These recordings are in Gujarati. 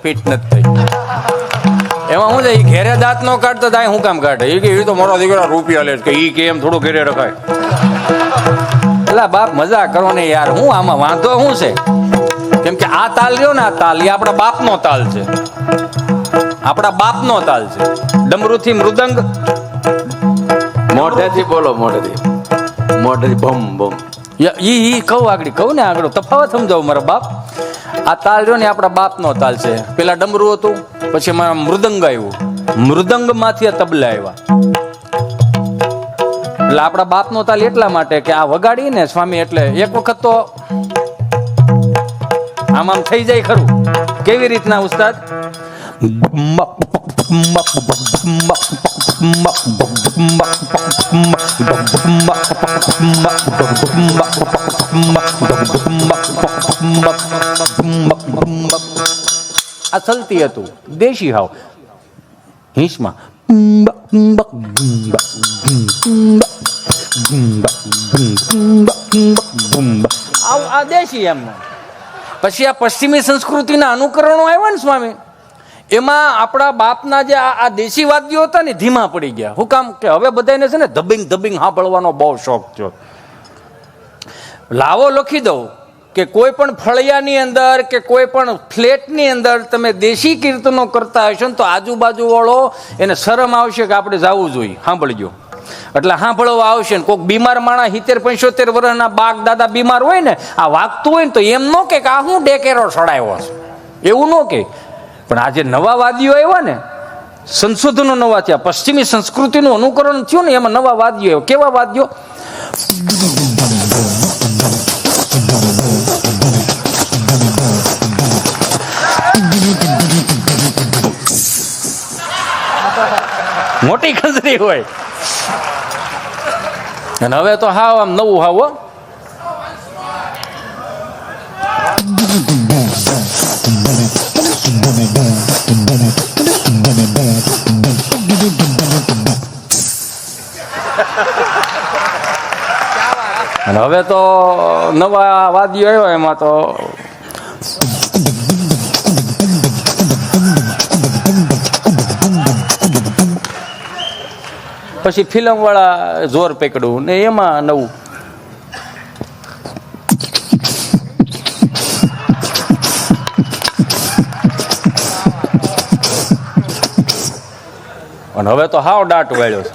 ફિટ નથી થઈ. એમાં શું છે, એ ઘેરે દાંત નો કાઢતો દાય હું કામ કાઢે? એ કે એ તો મારો દીકરા રૂપિયા લે કે એ કે એમ થોડું ઘેરે રખાય. એટલે બાપ મજા કરો ને યાર, હું આમાં વાંધો શું છે? કેમ કે આ તાલ રહ્યો ને, આ તાલ એ આપણા બાપનો તાલ છે, આપણા બાપનો તાલ છે. ડમરુથી મૃદંગ, મોઢેથી બોલો, મોઢેથી બમ બમ. ઈ કહું આગળ, કહું ને આગળ તફાવત સમજાવું મારા બાપ. આ તાલ રહ્યો ને આપણા બાપનો તાલ છે. પેલા ડમરું હતું, પછી મારા મૃદંગ આવ્યું, મૃદંગ માંથી આ તબલા આવ્યા. એટલે આપણા બાપનો તાલ એટલા માટે કે આ વગાડી ને સ્વામી, એટલે એક વખત તો આમ આમ થઈ જાય ખરું. કેવી રીતના ઉસ્તાદ? આ ચલતી હતું દેશી હાવ હિંસમાં. આ દેશી એમનો. પછી આ પશ્ચિમી સંસ્કૃતિના અનુકરણો આવ્યા ને સ્વામી, એમાં આપણા બાપના જે આ દેશી વાદ્યો હતા ને ધીમા પડી ગયા. શું કામ? કે હવે બધાને છે ને ધબિંગ ધબિંગ સાંભળવાનો બહુ શોખ થયો. લાવો લખી દઉં કે કોઈ પણ ફળિયાની અંદર કે કોઈ પણ ફ્લેટની અંદર તમે દેશી કીર્તનો કરતા હશો ને તો આજુબાજુ વાળો એને શરમ આવશે કે આપણે જવું જોઈએ સાંભળજો. એટલે સાંભળવા આવશે ને કોઈક બીમાર માણસ 70-75 વર્ષના બાગ દાદા બીમાર હોય ને, આ વાગતું હોય ને તો એમ ન કે આ હું ડેકેરો ચડાવ્યો છે, એવું ન કે. પણ આજે નવા વાદીઓ આવ્યા ને, સંશોધનો નવા થયા, પશ્ચિમી સંસ્કૃતિનું અનુકરણ થયું ને, એમાં નવા વાદીઓ આવ્યા. કેવા વાદીઓ? મોટી ખંજરી હોય. અને હવે તો હાવ આમ નવું હાવ. અને હવે તો નવા વાદીઓ આવ્યા, એમાં તો પછી ફિલ્મ વાળા જોર પકડ્યું ને એમાં નવું. અને હવે તો હાવ દાટ વાળ્યો છે.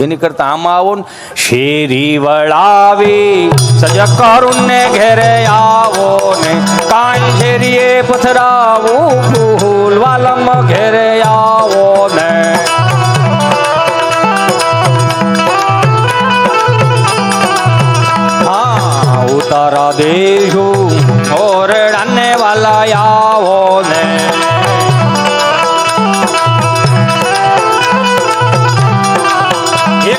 એની કરતા આમાં આવો ને, શેરી વળાવી સજ કરુણ ને ઘેરે આવો ને, કાંઈ શેરીએ પથરાવું ફૂલ વાલમ ઘેરે આવો ને. હા ઉતારા દેશું ઓરડાને વાલા આવો ને.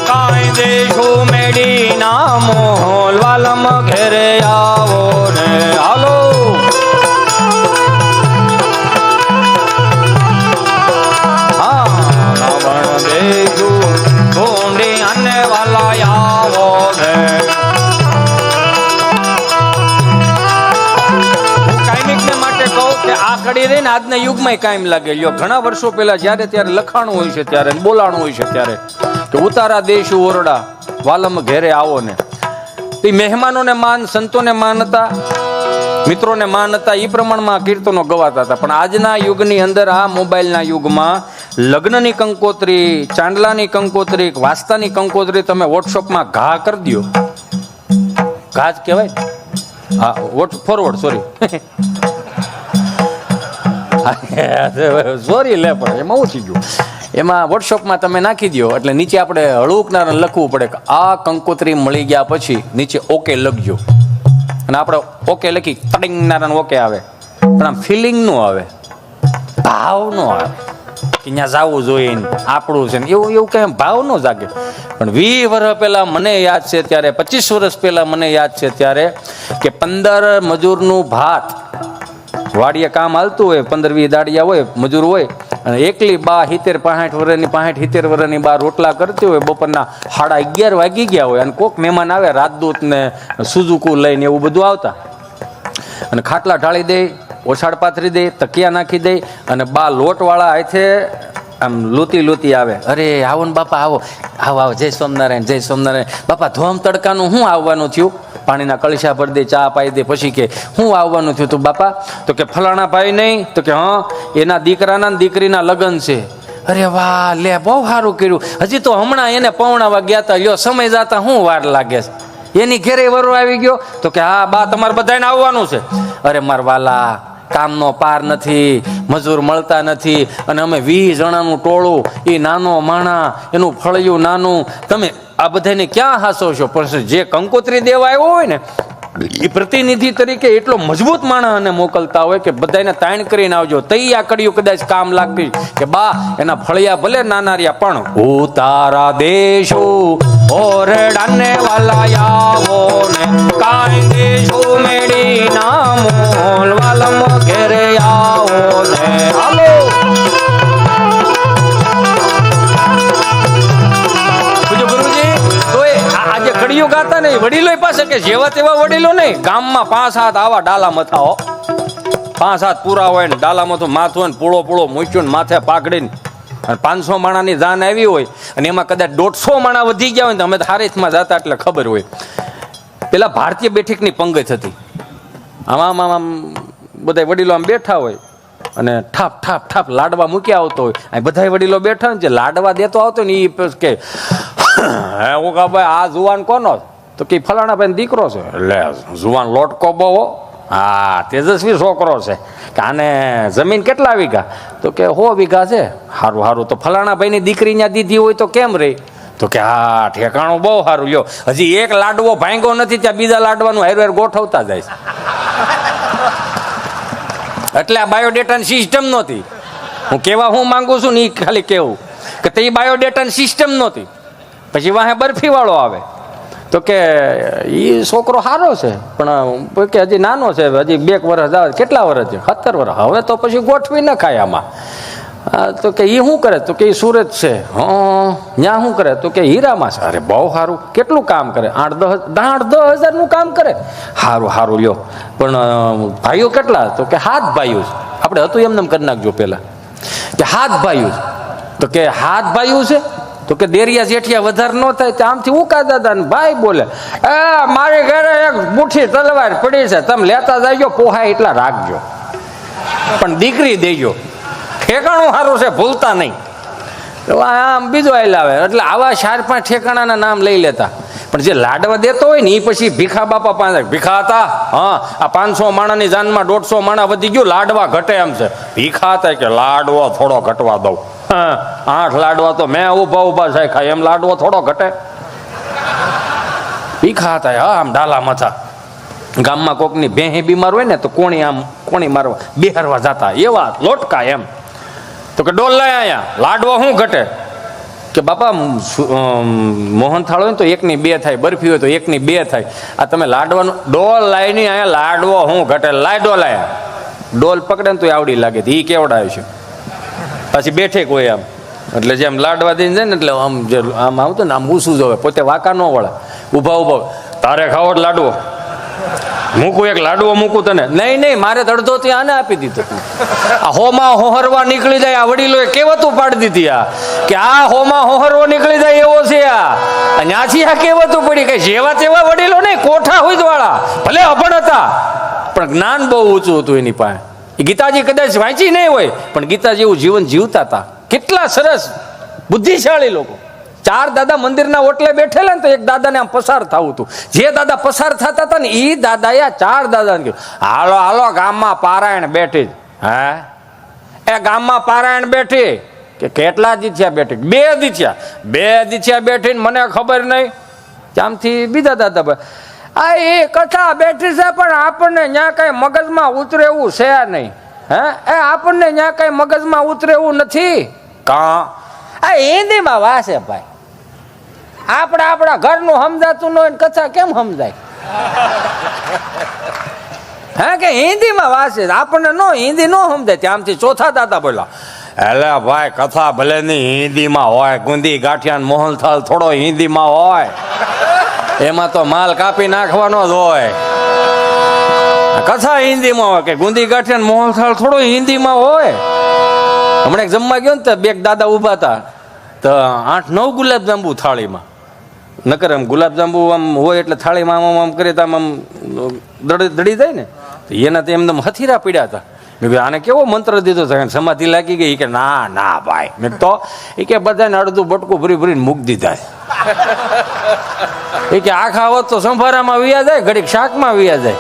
કાંઈ દેશું મેડી ના મોલ વાલમ ઘેરે આવો ને. હાલો હા રાવણ દેશું ઢોંડી અને વાલા આવો ને. આ કડી રહીને આજના યુગમાં કાયમ લાગે. લ્યો ઘણા વર્ષો પહેલા જયારે ત્યારે લખાણું હોય છે, ત્યારે બોલાણું હોય છે, ત્યારે કે ઉતારા દેશું ઓરડા વાલમ ઘેરે આવો ને. તે મહેમાનોને માન, સંતોને માન હતા, મિત્રોને માન હતા, એ પ્રમાણમાં કીર્તનો ગવાતા હતા. પણ આજના યુગની અંદર, આ મોબાઈલના યુગમાં લગ્નની કંકોત્રી, ચાંદલાની કંકોત્રી, વાસ્તાની કંકોત્રી તમે વોટ્સઅપમાં ઘા કરી દો. ઘા જ કહેવાય. હા ફોરવર્ડ, સોરી સોરી લે, પણ એમાં શું થઈ ગયું? એમાં વોટ્સઅપમાં તમે નાખી દો એટલે નીચે આપણે હળુકનાર લખવું પડે કે આ કંકોત્રી મળી ગયા પછી નીચે ઓકે લખજો. અને આપણે ઓકે લખી તડિંગનારા ઓકે આવે, પણ આમ ફિલિંગ નું આવે, ભાવ નો આવે કે ત્યાં જવું જોઈએ આપણું છે ને, એવું એવું કઈ ભાવ નો જાગે. પણ 20 વર્ષ પહેલા મને યાદ છે ત્યારે, 25 વર્ષ પહેલા મને યાદ છે ત્યારે કે 15 મજૂરનું ભાત વાડીએ કામ હાલતું હોય, 15-20 દાડિયા હોય, મજૂર હોય, અને એકલી બા 70-65 વર્ષની 65-70 વર્ષની બા રોટલા કરતી હોય, બપોરના 11:30 વાગી ગયા હોય, અને કોક મહેમાન આવે રાજદૂત ને સુઝુકુ લઈને એવું બધું આવતા, અને ખાટલા ઢાળી દે, ઓછાડ પાથરી દે, તકિયા નાખી દે, અને બા લોટવાળા હાથે આમ લૂતી આવે, અરે આવો ને બાપા આવો આવો આવો, જય સ્વામિનારાયણ જય સ્વામિનારાયણ. બાપા ધોમ તડકાનું શું આવવાનું થયું? પાણીના કળશા ભરી દે, ચા પાઈ દે. પછી કે શું આવવાનું થયું તું બાપા? તો કે ફલાણા ભાઈ નહીં. તો કે હા, એના દીકરાના ને દીકરીના લગ્ન છે. અરે વાહ, લે બહુ સારું કર્યું, હજી તો હમણાં એને પૌણાવા ગયા હતા, લ્યો સમય જતા શું વાર લાગે છે? એની ઘેરે વરો આવી ગયો. તો કે હા બા તમારે બધાને આવવાનું છે. અરે માર વાલા, કામનો પાર નથી, મજૂર મળતા નથી, અને અમે 20 જણાનું ટોળું, એ નાનો માણા, એનું ફળિયું નાનું, તમે આ બધાને ક્યાં હાસો છો? પણ જે કંકોત્રી દેવા આવ્યો હોય ને, એ પ્રતિનિધિ તરીકે એટલો મજબૂત માણસને મોકલતા હોય કે બધાને તાણ કરીને આવજો, તઈ આ કડિયું કદાચ કામ લાગતી કે બા એના ફળિયા ભલે નાના રહ્યા પણ ઉતારા દેશો ઓરડાને વાલા આવો ને કાઈ દેશો મેડી નામોલ વાલમ ઘેરે આવો ને હાલો. આજે કડિયું ગાતા નહીં વડીલો પાસે કે જેવા તેવા વડીલો નહીં, ગામમાં 5-7 આવા ડાલા મથાઓ, 5-7 પૂરા હોય ને ડાલા મથું માથું હોય ને પૂળો મૂક્યો ને માથે પાકડીને, અને 500 માણાની જાન આવી હોય, અને એમાં કદાચ 150 માણા વધી ગયા હોય ને અમે હારીથમાં જતા એટલે ખબર હોય. પેલા ભારતીય બેઠકની પંગત હતી, આમ આમ આમ બધા વડીલો આમ બેઠા હોય, અને ઠાપ ઠાપ ઠાપ લાડવા મૂક્યા આવતો હોય, આ બધા વડીલો બેઠા હોય, જે લાડવા દેતો આવતો ને એ કે હે હું કા ભાઈ આ જુવાન કોનો? તો કે ફલાણા ભાઈ દીકરો છે. એટલે જુવાન લોટકો બહુ, હા તેજસ્વી છોકરો છે. કે આને જમીન કેટલા વીઘા? તો કે 100 વીઘા છે. સારું સારું, તો ફલાણા ભાઈની દીકરી ત્યાં દીધી હોય તો કેમ રહી? તો કે હા ઠેકાણું બહુ સારું. લ્યો હજી એક લાડવો ભાંગ્યો નથી, ત્યાં બીજા લાડવાનું હેરવેર ગોઠવતા જાય છે. એટલે આ બાયોડેટાની સિસ્ટમ નહોતી. હું કેવા હું માંગુ છું ને એ ખાલી કેવું કે તે બાયોડેટાની સિસ્ટમ નહોતી. પછી વાહે બરફી વાળો આવે તો કે એ છોકરો સારો છે પણ કે હજી નાનો છે, હજી 2 વર્ષ આવે. કેટલા વર્ષ છે? 17 વર્ષ. હવે તો પછી ગોઠવી ન ખાય આમાં. તો કે એ શું કરે? તો કે એ સુરત છે. ત્યાં શું કરે? તો કે હીરામાં છે. અરે બહુ સારું. કેટલું કામ કરે? 8-10 હજારનું કામ કરે. સારું સારું લ્યો. પણ ભાઈઓ કેટલા? તો કે 7 ભાઈઓ છે. આપણે હતું એમને કરી નાખજો પેલા કે 7 ભાઈઓ છે. તો કે 7 ભાઈઓ છે. તો કે દેરિયા જેઠિયા વધારે ન થાય. આમથી ઉકા દાદા ને ભાઈ બોલે, મારી ઘરે એક મુઠ્ઠી તલવાર પડી છે, તમે લેતા જાજો, પોહાય એટલા રાખજો, પણ દીકરી દેજો. ઠેકાણું સારું છે, ભૂલતા નહીં. આમ બીજો આઈ લાવે. એટલે આવા 4-5 ઠેકાણાના નામ લઈ લેતા. પણ જે લાડવા દેતો હોય ને એ પછી ભીખા બાપા પાસે ભીખા હતા. હા, આ 500 માણાની જાનમાં 150 માણા વધી ગયું, લાડવા ઘટે એમ છે. ભીખા હતા કે લાડવો થોડો ઘટવા દઉં. 8 લાડવા તો મેં ઉભા થાય ખાય, એમ લાડવો થોડો ઘટે. ભીખા હતા. હા, આમ ડાલા મથા. ગામમાં કોકની ભેહી બીમાર હોય ને તો કોણી મારવા બેહારવા જતા, એવા લોટકા એમ. તો કે ડોલ લાય આયા, લાડવો શું ઘટે? કે બાપા મોહન થાળ હોય ને તો 1 ની 2 થાય, બરફી હોય તો 1 ની 2 થાય. આ તમે લાડવાનું ડોલ લાય નહીં, અહીંયા લાડવો શું ઘટે? લાય ડોલ આયા. ડોલ પકડે ને તો આવડી લાગે. એ કેવડાવે છે. પછી બેઠે કોઈ આમ, એટલે જેમ લાડવા દઈને જાય ને એટલે આમ જે આમ આવતું ને આમ ઊસું જોવે, પોતે વાંકા ન વળે. ઊભા તારે ખાવો લાડવો? મૂકું એક લાડવો મૂકું તને? નહીં મારે અડધો ત્યાં આને આપી દીધો. આ હોમાં હોહરવા નીકળી જાય. આ વડીલોએ કહેવતું પાડી દીધી આ કે આ હોમાં હોહરવો નીકળી જાય એવો છે આ. ત્યાંથી આ કહેવતું પડી કે જેવા તેવા વડીલો નહીં, કોઠા હોય વાળા, ભલે અભણ હતા પણ જ્ઞાન બહુ ઊંચું હતું એની પાસે. ગીતાજી કદાચ વાંચી નહીં હોય પણ ગીતા જેવું જીવન જીવતા હતા. કેટલા સરસ બુદ્ધિશાળી લોકો. 4 દાદા મંદિરના ઓટલે બેઠેલા ને તો એક દાદાને આમ પસાર થવું હતું. જે દાદા પસાર થતા હતા ને એ દાદાએ 4 દાદાને કહ્યું, હાલો હાલો ગામમાં પારાયણ બેઠી. હે એ ગામમાં પારાયણ બેઠી? કે કેટલા દી થયા બેઠી? 2 દી થયા. 2 દી થયા બેઠીને મને ખબર નહીં. ત્યાંથી બીજા દાદા, આ એ કથા બેઠી છે પણ આપણને ત્યાં કઈ મગજમાં ઉતરે એવું છે નહીં. હે એ આપણને ત્યાં કઈ મગજમાં ઉતરે એવું નથી. કા આ હિન્દીમાં વાસે ભાઈ, આપણા ઘરનું સમજાતું ન હોય કથા કેમ સમજાય? હા કે હિન્દીમાં વાસે, આપણને નો હિન્દી નો સમજાય. ત્યાંથી ચોથા દાદા બોલા, એટલે ભાઈ કથા ભલે ની હિન્દીમાં હોય, ગુંદી ગાંઠિયા ને મોહનથાળ થોડો હિન્દીમાં હોય, એમાં તો માલ કાપી નાખવાનો જ હોય. કથા હિન્દીમાં હોય કે ગુંદી ગાંઠિયા ને મોહનથાળ થોડો હિન્દીમાં હોય. હમણાં એક જમવા ગયો ને તો બે દાદા ઊભા હતા, તો 8-9 ગુલાબજાંબુ થાળીમાં. નકર આમ ગુલાબજાંબુ આમ હોય એટલે થાળીમાં આમ આમ કરે તો આમ દડી જાય ને, તો એના તો એમને હથીરા પીડ્યા હતા. મેં કીધું આને કેવો મંત્ર દીધો છે, સમાધિ લાગી ગઈ? કે ના ના ભાઈ, મેં તો એ કે બધાને અડધું બટકું ભરી ભરીને મૂકી દીધા. એ કે આખા હોત તો સંભારામાં વ્યા જાય, ઘડીક શાકમાં વ્યા જાય.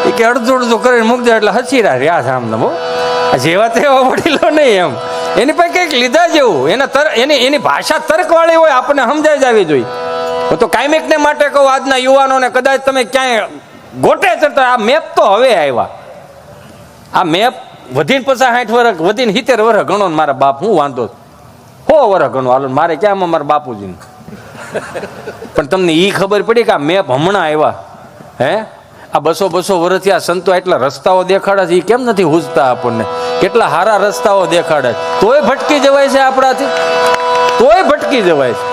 એ કે અડધું અડધું કરીને મૂકી દે એટલે હથીરા રહ્યા છે આમને. બહુ જેવા તેવા વડીલો નહીં એમ, એની પાસે કંઈક લીધા જેવું. એની ભાષા તર્કવાળી હોય, આપણને સમજાઈ જવી જોઈએ. હું તો કાયમિકને માટે કહું, આજના યુવાનોને કદાચ તમે ક્યાંય ગોટે ચડતા, આ મેપ તો હવે આવ્યા. આ મેપ વધીને 50-60 વર્ષ, વધીને 70 વર્ષ ગણો ને મારા બાપ, હું વાંધો 100 વર્ષ ગણો હાલો, મારે ક્યાં મારા બાપુજીને. પણ તમને એ ખબર પડી કે આ મેપ હમણાં આવ્યા? હે, આ 200 વર્ષથી આ સંતો એટલા રસ્તાઓ દેખાડે છે, એ કેમ નથી હુજતા આપણને? કેટલા સારા રસ્તાઓ દેખાડે, તોય ભટકી જવાય છે આપણાથી, તોય ભટકી જવાય છે.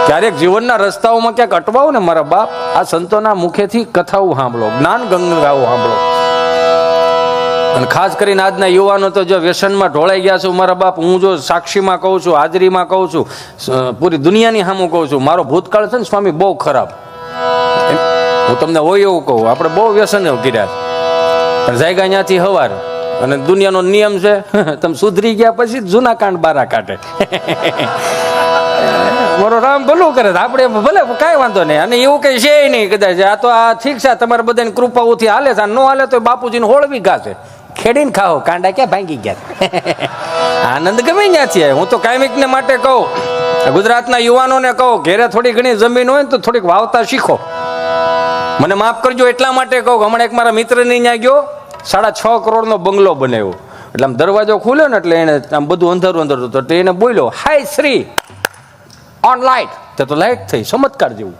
ક્યારેક જીવનના રસ્તાઓમાં ક્યાંક અટવાઓ ને મારા બાપ, આ સંતોના મુખેથી કથાઓ સાંભળો, જ્ઞાન ગંગાઓ સાંભળો. અને ખાસ કરીને આજના યુવાનો તો જો વ્યસનમાં ઢોળાઈ ગયા છું મારા બાપ. હું જો સાક્ષીમાં કહું છું, હાજરીમાં કહું છું, પૂરી દુનિયાની સામું કહું છું, મારો ભૂતકાળ છે ને સ્વામી બહુ ખરાબ. હું તમને હોય એવું કહું, આપણે બહુ વ્યસન કર્યા, પણ જાયગા ત્યાંથી હવાર. અને દુનિયાનો નિયમ છે, તમે સુધરી ગયા પછી જૂના કાંડ બારા કાઢે. મારો રામ ભલું કરે, આપણે ભલે કાંઈ વાંધો નહીં. અને એવું કઈ છે નહીં કદાચ, આ તો આ ઠીક છે, તમારે બધાની કૃપાઓથી હાલે છે. ન હાલે તો બાપુજીને હોળવી ઘાસે ખેડીને ખાઓ, કાંડા ક્યાં ભાંગી ગયા. આનંદ ગમે ત્યાંથી. હું તો કાયમિકને માટે કહું, ગુજરાતના યુવાનોને કહું, ઘેરે થોડી ઘણી જમીન હોય ને તો થોડીક વાવતા શીખો. મને માફ કરજો એટલા માટે કહું, હમણાં એક મારા મિત્રની ત્યાં ગયો, 6.5 કરોડનો બંગલો બનાવ્યો. એટલે આમ દરવાજો ખુલ્યો ને એટલે એને આમ બધું અંધારું અંધારું, તો એને બોલ્યો, હાય શ્રી ઓન લાઇટ. તો લાઇટ થઈ, ચમત્કાર જેવું.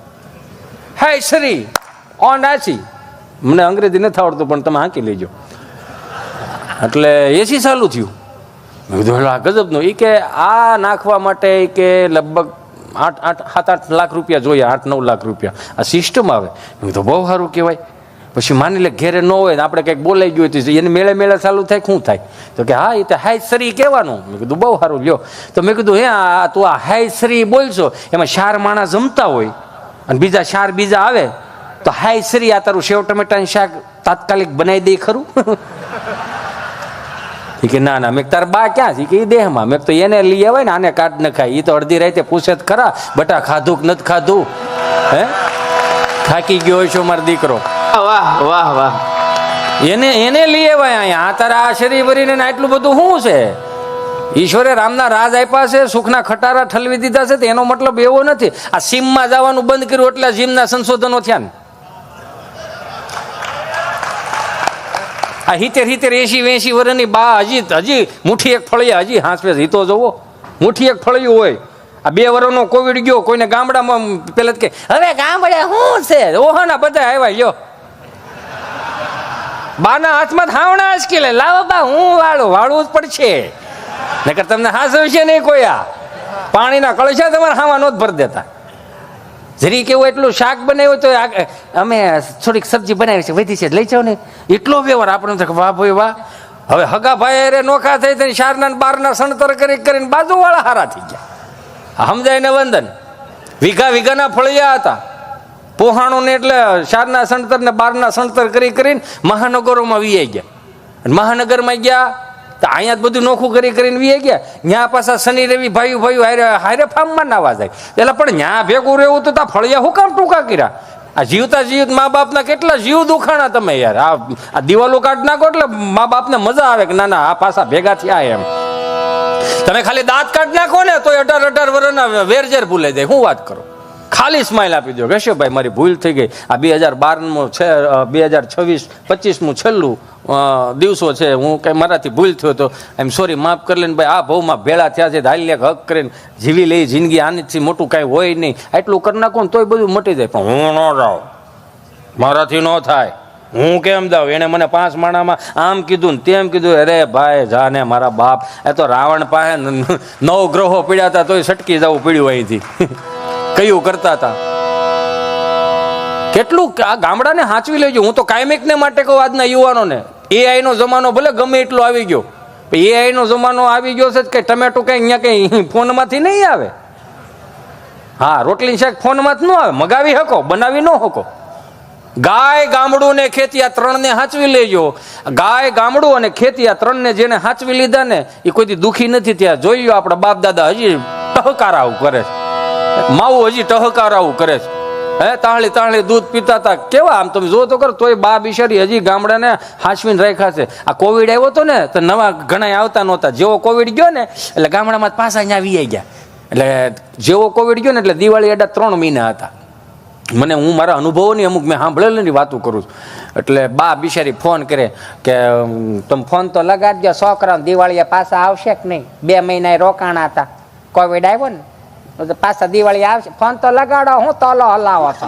હાય શ્રી ઓન આછી. મને અંગ્રેજી નથી આવડતું, પણ તમે હાંકી લેજો. એટલે એસી ચાલુ થયું. મેં કીધું આ ગજબનું. એ કે આ નાખવા માટે કે લગભગ 7-8 લાખ રૂપિયા જોઈએ, 8-9 લાખ રૂપિયા આ સિસ્ટમ આવે. મેં કીધું બહુ સારું કહેવાય. પછી માની લે ઘેરે ન હોય, આપણે કંઈક બોલાઈ ગયું હતું, એને મેળે મેળે ચાલુ થાય, શું થાય? તો કે હા, એ તો હાય શ્રી કહેવાનું. મેં કીધું બહુ સારું લ્યો. તો મેં કીધું હે તું આ હાય શ્રી બોલશો, એમાં 4 માણસ જમતા હોય અને બીજા 4 બીજા આવે, તો હાય શ્રી આ તારું સેવ ટમેટાનું શાક તાત્કાલિક બનાવી દે ખરું? એ કે ના ના. મેં તાર બા ક્યાં છે? કે એ દેહમાં. મેં તો એને લઈ આવે ને, આને કાઢ ન ખાય. એ તો અડધી રાતે પૂછે જ ખરા, બટા ખાધું કે નથી ખાધું? હે, થાકી ગયો હોય છો મારો દીકરો. વાહ વાહ વાહ. એને લઈ આવ્યા અહીંયા. આ તારા આ શરીર ભરીને આટલું બધું શું છે? ઈશ્વરે રામના રાજ આપ્યા છે, સુખના ખટારા ઠલવી દીધા છે. એનો મતલબ એવો નથી આ સીમમાં જવાનું બંધ કર્યું એટલે જીમના સંશોધનો થયા ને. આ 70-80 વર્ષની બા હજી મુઠ્ઠી એક ફળિયા હજી હાંસવે. હિતો જોવો, મુઠ્ઠી એક ફળિયું હોય. આ 2 વર્ષનો કોવિડ ગયો, કોઈને ગામડામાં પેલા કે હવે ગામડે શું છે, ઓહાના બધા આવ્યા લ્યો. બાના હાથમાં થાવણા આંચકી લે, લાવો બા હું વાળું જ પડશે, નકર તમને હાસવશે નહીં કોઈ. આ પાણીના કળશા તમારે હામાં નો જ ભરી દેતા. જરી કેવું એટલું શાક બનાવ્યું તો અમે થોડીક સબ્જી બનાવી છે, વધી છે, લઈ જાઓ ને. એટલો વ્યવહાર આપણે વાહ ભાઈ વાહ. હવે હગા ભાઈ અરે નોખા થઈ થઈને 4-12 સણતર કરીને બાજુવાળા હારા થઈ ગયા. સમજાય ને વંદન. વીઘાના ફળિયા હતા પોહાણું ને, એટલે 4ના સણતર ને 12ના સણતર કરીને મહાનગરોમાં વીઆઈ ગયા. મહાનગરમાં ગયા તો અહીંયા જ બધું નોખું કરીને વીઆઈ ગયા. ત્યાં પાછા શનિ રવિ ભાઈ હારે ફાર્મમાં નાવા જાય. એટલે પણ ત્યાં ભેગું રહેવું તો તા ફળિયા હું કામ ટૂંકા કર્યા? આ જીવત મા બાપના કેટલા જીવ દુખાણા તમે યાર. આ દિવાલો કાઢ નાખો એટલે મા બાપને મજા આવે કે ના ના આ પાછા ભેગા થયા એમ. તમે ખાલી દાંત કાઢ નાખો ને તો 18 વર્ષના વેરઝેર ભૂલાઈ જાય. શું વાત કરો? ખાલી સ્માઇલ આપી દો, કહેશો ભાઈ મારી ભૂલ થઈ ગઈ. આ 2012 છે, 2026-25 છેલ્લું દિવસો છે, હું કઈ મારાથી ભૂલ થયો તો એમ સોરી, માફ કરી લઈને ભાઈ. આ ભાવમાં ભેળા થયા છે, હાલ લેખ હક કરીને જીવી લઈ જિંદગી, આનીથી મોટું કાંઈ હોય નહીં. એટલું કરી નાખો ને તોય બધું મટી જાય. પણ હું ન જાઉં, મારાથી ન થાય, હું કેમ જાઉં? એને મને 5 માણામાં આમ કીધું ને તેમ કીધું. અરે ભાઈ જાને મારા બાપ, એ તો રાવણ પાસે 9 ગ્રહો પીડ્યા હતા તોય સટકી જવું પડ્યું અહીંથી. કયું કરતા હતા. કેટલું આ ગામડાને હાંચવી લેજો. હું તો કાયમિકને માટે કહું આજના યુવાનોને, AI નો જમાનો ભલે ગમે એટલો આવી ગયો, AI નો જમાનો આવી ગયો છે કે ટમેટો કઈ અહીંયા કઈ ફોનમાંથી નહીં આવે. હા, રોટલી શાક ફોનમાં જ ન આવે, મગાવી શકો, બનાવી ન શકો. ગાય, ગામડું ને ખેતી આ 3ને હાંચવી લેજો. ગાય, ગામડું અને ખેતી આ 3ને જેને હાંચવી લીધા ને એ કોઈ દુખી નથી. ત્યાં જોઈ લો આપણા બાપ દાદા હજી ટહકારાવું કરે છે, માવું હજી ટહકારાવું કરે છે. તાળી તાળી દૂધ પીતા હતા કેવા, આમ તમે જો તો કરો તોય બા બિચારી હજી ગામડાને હાંચવીને રાખ્યા છે. આ કોવિડ આવ્યો હતો ને તો નવા ઘણા આવતા નહોતા. જેવો કોવિડ ગયો ને એટલે ગામડામાં પાછા અહીંયા આવી ગયા. એટલે જેવો કોવિડ ગયો ને એટલે દિવાળી એડા 3 મહિના હતા. હું મારા અનુભવોની અમુક મેં સાંભળેલી વાતો કરું છું. એટલે બા બિચારી ફોન કરે કે તમે ફોન તો લગાડજો, છોકરા દિવાળીએ પાછા આવશે કે નહીં? 2 મહિના રોકાણા હતા, કોવિડ આવ્યો ને પાછા દિવાળી આવશે, ફોન તો લગાડો, હું તોલો હલાવો છો.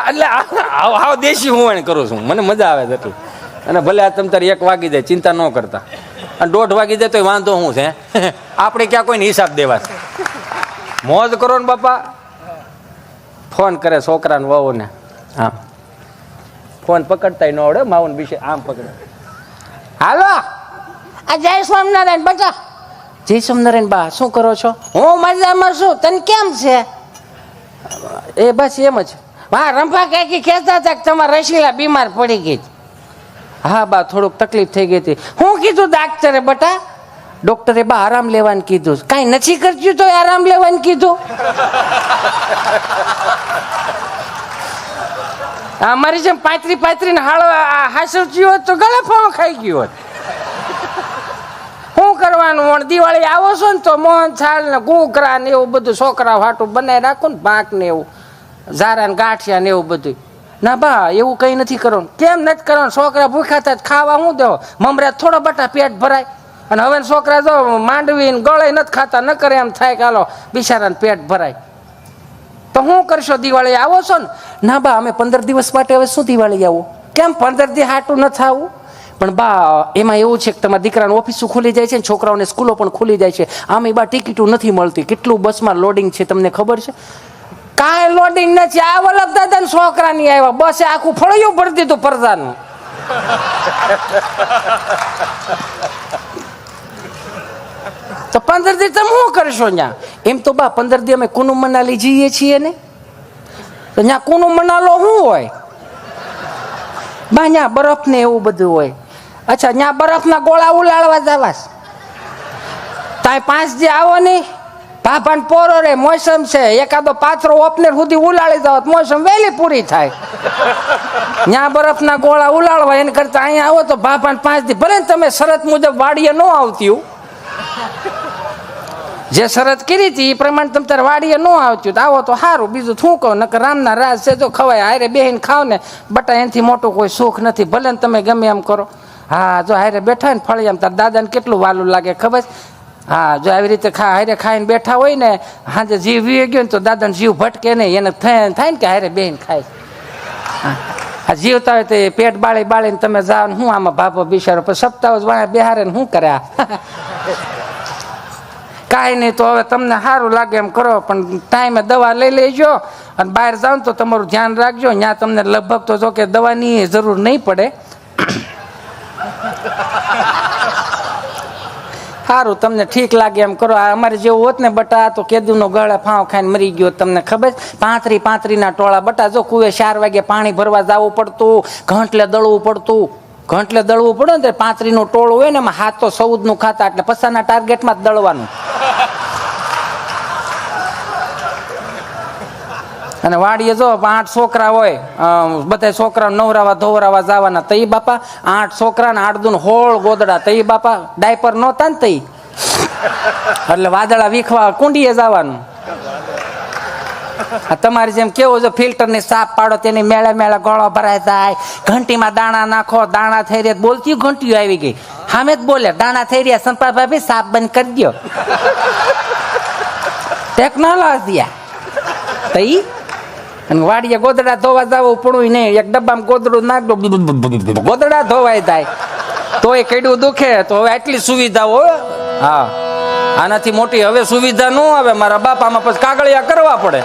એટલે આવ દેશી હું કરું છું, મને મજા આવે છે એટલું. અને ભલે આ તમ તારે 1 વાગી જાય ચિંતા ન કરતા, અને 1:30 વાગી જાય તો વાંધો શું છે? આપણે ક્યાં કોઈને હિસાબ દેવા છે? મોજ કરો ને બાપા. ફોન કરે છોકરાને વહુને, હા ફોન પકડતા ન આવડે, માઉન વિશે આમ પકડે. હાલો, આ જય સ્વામિનારાયણ બેટા. જય સ્વામિનારાયણ બા, શું કરો છો? હું મજામાં છું, તને કેમ છે? એ બસ એમ જ. વાહ, રંભા કાકી કહેતા હતા કે તમારા રસીલા બીમાર પડી ગઈ. હા બા, થોડુંક તકલીફ થઈ ગઈ હતી. હું કીધું ડાક્ટરે બેટા? ડોક્ટરે બા આરામ લેવાનું કીધું. કાંઈ નથી કરતું તો આરામ લેવાનું કીધું. અમારી જેમ પાતરી ને હાસવતી હોત તો ગળે ફાવ ખાઈ ગયો હોત. શું કરવાનું? દિવાળી આવો છો ને તો મોહન થાળ ને ઘૂઘરા ને એવું બધું છોકરા હાટું બનાવી રાખું ને, ભાગ ને એવું, ઝારા ને ગાંઠિયા ને એવું બધું. ના બા, એવું કઈ નથી કરવાનું. કેમ નથી કરવાનું? છોકરા ભૂખ્યા થાય ખાવા શું દેવો? મમરા થોડો બટા પેટ ભરાય. અને હવે છોકરા જો માંડવી ને ગળે નથી ખાતા, ન કરે એમ થાય કે હાલો બિચારાને પેટ ભરાય. તો શું કરશો? દિવાળી આવો છો ને? ના બા, અમે 15 દિવસ માટે હવે શું દિવાળી આવો? કેમ 15 દી હાટું નથી આવું? પણ બા એમાં એવું છે કે તમારા દીકરાની ઓફિસો ખુલી જાય છે ને છોકરાઓને સ્કૂલો પણ ખુલી જાય છે. આમ બા ટિકિટો નથી મળતી. કેટલું બસમાં લોડિંગ છે તમને ખબર છે? કાંઈ લોડિંગ નથી. આ વલ્લભ દાદા ને છોકરા ની આવ્યા, બસે આખું ફળિયું ભરી દીધું પરદાનું. તો 15 દી તમે શું કરશો ત્યાં? એમ તો બા 15 દી અમે કુનુ મનાલી જઈએ છીએ ને, તો ત્યાં કુનુ મનાલો શું હોય? બા ત્યાં બરફ ને એવું બધું હોય. અચ્છા, ત્યાં બરફના ગોળા ઉલાળવા જવાસ? ત્યાં 5 દી આવો નહીં, ભાભાન પોરો રે, મોસમ છે, એકાદો પાથરો ઓપનેર સુધી ઉલાળી જાવ, મોસમ વહેલી પૂરી થાય. ત્યાં બરફના ગોળા ઉલાળવા, એને કરતા અહીંયા આવો તો ભાભાન 5 દી. ભલે તમે શરત મુજબ વાડીએ ન આવતી, જે શરત કરી હતી એ પ્રમાણે તમે તારે વાડીએ ન આવતું તો આવો તો સારું. બીજું શું કહું? નકર રામના રાજ છે, જો ખવાય હારે બેહીને ખાવ ને બટા, એનાથી મોટું કોઈ સુખ નથી. ભલે ને તમે ગમે એમ કરો. હા, જો હારે બેઠા ને ફળી એમ તારા દાદાને કેટલું વાલું લાગે ખબર? હા, જો આવી રીતે હારે ખાઈને બેઠા હોય ને, હાજે જીવ વી ગયો ને તો દાદાને જીવ ભટકે નહીં. એને થાય ને કે હારે બેહીને ખાય. હા, જીવતા હોય તો પેટ બાળીને તમે જાઓ ને હું આમાં ભાભો બિચારો સપ્તાહ જ બેહારે ને શું કરે? કાંઈ નહીં, તો હવે તમને સારું લાગે એમ કરો, પણ ટાઈમે દવા લઈ લેજો. અને બહાર જાઓ ને તો તમારું ધ્યાન રાખજો. ત્યાં તમને લગભગ તો જો કે દવાની જરૂર નહીં પડે. સારું, તમને ઠીક લાગે એમ કરો. આ અમારે જેવું હોત ને બટા તો કેદુનો ગળે ફાંવ ખાઈને મરી ગયો. તમને ખબર? 35 ટોળા બટા. જો કુએ 4 વાગે પાણી ભરવા જવું પડતું, ઘંટલે દળવું પડતું. ઘંટલે દળવું પડે ને 35 ટોળું હોય ને એમાં 7 તો 14 ખાતા, એટલે પછાના ટાર્ગેટમાં જ દળવાનું. અને વાડીએ જો 8 છોકરા હોય, બધા છોકરા નવરાવા ધોવરાવા જવાના. તઈ બાપા 8 છોકરા ને 8 દૂન 16 ગોદડા. તઈ બાપા ડાયપર નહોતા ને તઈ, એટલે વાદળા વીખવા કુંડીએ જવાનું. તમારી જેમ કેવું છે, ફિલ્ટર ની સાફ પાડો તેની મેળે મેળે ગળો ભરાય જાય. ઘંટીમાં દાણા નાખો, દાણા થઈ રહ્યા. બોલતી ઘંટીઓ આવી ગઈ, સામે જ બોલે દાણા થઈ રહ્યા, સંપા ભાભી સાફ બંધ કરી દો. ટેકનોલોજી તઈ અને વાડીએ ગોદડા ધોવા જવું પડું નહીં, એક ડબ્બામાં ગોદડું નાખ દો, ગોદડા ધોવાય થાય તોય કેડું દુખે. તો હવે આટલી સુવિધાઓ, હા આનાથી મોટી હવે સુવિધા ન આવે મારા બાપામાં, પછી કાગળિયા કરવા પડે.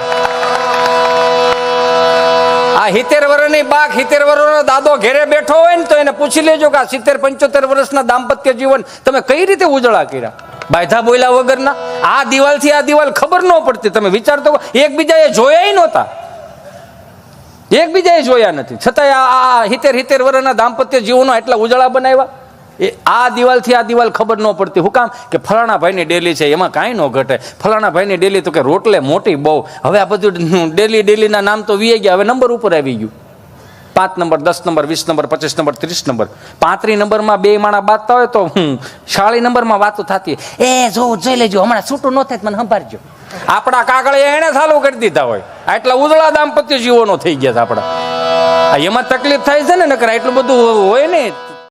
આ 70 વર્ષની બાક 70 વર્ષનો દાદો ઘેરે બેઠો હોય ને તો એને પૂછી લેજો કે આ 70-75 વર્ષના દાંપત્ય જીવન તમે કઈ રીતે ઉજળા કર્યા, બાયધા બોલ્યા વગરના. આ દિવાલથી આ દિવાલ ખબર ન પડતી. તમે વિચારતો એકબીજાએ જોયા નહોતા, એકબીજાએ જોયા નથી, છતાંય આ 70 વર્ષના દાંપત્ય જીવનો એટલા ઉજળા બનાવ્યા. એ આ દિવાલથી આ દિવાલ ખબર ન પડતી. શું કામ કે ફલાણા ભાઈની ડેલી છે એમાં કાંઈ ન ઘટે, ફલાણા ભાઈની ડેલી તો કે રોટલે મોટી બહુ. હવે આ બધું ડેલીના નામ તો વી ગયા, હવે નંબર ઉપર આવી ગયું. 5 number, 10 number, 20 number, 25 number, 30 number. 35 નંબરમાં 2 માણા બાંધતા હોય તો 40 નંબરમાં વાતો થતી. જોઈ લેજો, હમણાં છૂટું ન થાય મને સંભાળજો. આપણા કાગળિયા એને ચાલુ કરી દીધા હોય, આટલા ઉજળા દાંપત્ય જીવનો થઈ ગયા આપણા. એમાં તકલીફ થાય છે ને, નકર એટલું બધું હોય ને.